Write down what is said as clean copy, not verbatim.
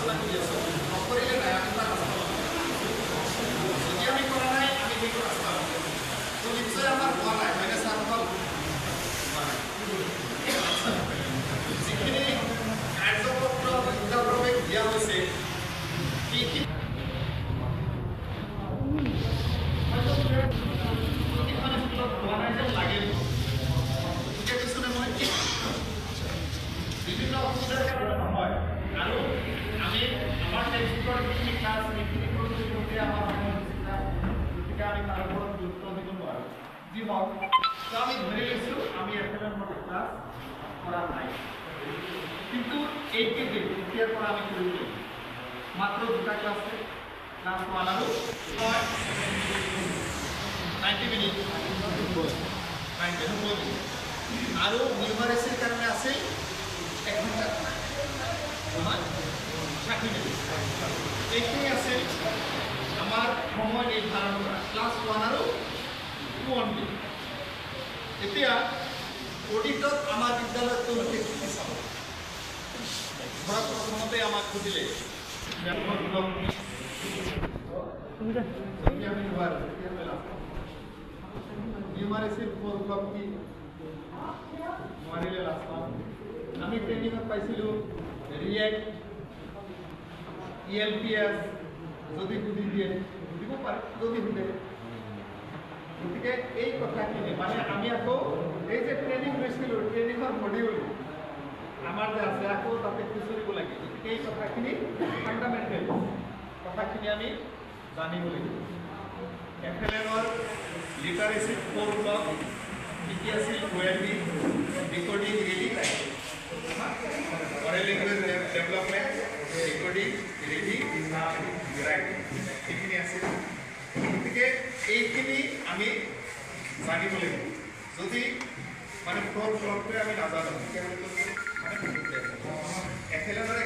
আলোচনা কৰি আছোঁ নকৰিলে নাই আমি তাক ৰাস্তা পাম যদি আমি কৰা নাই আমি সেইটো ৰাস্তা পাম তো নিশ্চয় আমাৰ হোৱা নাই হয়নে ছাৰসকল যিখিনি কাৰ্যপত্ৰ যুক্তভাৱে দিয়া হৈছে সেইখিনি হোৱা নাই যেন লাগে গতিকে পিছনে মই বিভিন্ন অসুবিধাৰ কাৰণে নহয় আৰু আমি আমাৰ টেক্সটৰ যিখিনি ক্লাছ সেইখিনি কৰোঁতে আমাৰ সমস্যা গতিকে আমি তাৰ ওপৰত গুৰুত্ব দিব নোৱাৰোঁ যি হওক তো আমি ধৰি লৈছোঁ আমি এফএলৰ মতে ক্লাছ কৰা নাই কিন্তু এইকেইদিন এতিয়াৰ পৰা আমি কৰিব লাগিব মাত্ৰ দুটা ক্লাছ ক্লাছ 1 আৰু 90 মিনিট আৰু নিউমাৰেচিৰ কাৰণে আছে 1 ঘণ্টা নহয় 60 মিনিট এইখিনি আছে আমাৰ সময় নিৰ্ধাৰণ কৰা ক্লাছ 1 আৰু 2 অনলি এতিয়া অডিটত আমাৰ বিদ্যালয়টো কি চাব ধৰক প্ৰথমতে আমাক সুধিলে নিউমাৰেচিৰ ব্লক কি নোৱাৰিলে লাষ্ট আমি ট্ৰেইনিঙত পাইছিলোঁ ৰিয়েক্ট ELPS যদি সুধি দিয়ে সুধিব পাৰে যদি সুধে গতিকে এই কথাখিনি মানে আমি আকৌ এই যে ট্ৰেইনিং লৈছিলোঁ ট্ৰেইনিঙৰ মডিউল আমাৰ যে আছে আকৌ তাতে খুচৰিব লাগে গতিকে এই কথাখিনি ফাণ্ডামেণ্টেল কথাখিনি আমি জানিব লাগিব FLNৰ লিটাৰেচি 4 ব্লক কি আছিল OLD decoding reading oral language development decoding reading writing এইখিনি আছিল গতিকে এইখিনি আমি জানিব লাগিব যদি মানে 4 ব্লকটোৱে আমি নাজানো তেতিয়াহ'লে মানে FLNৰ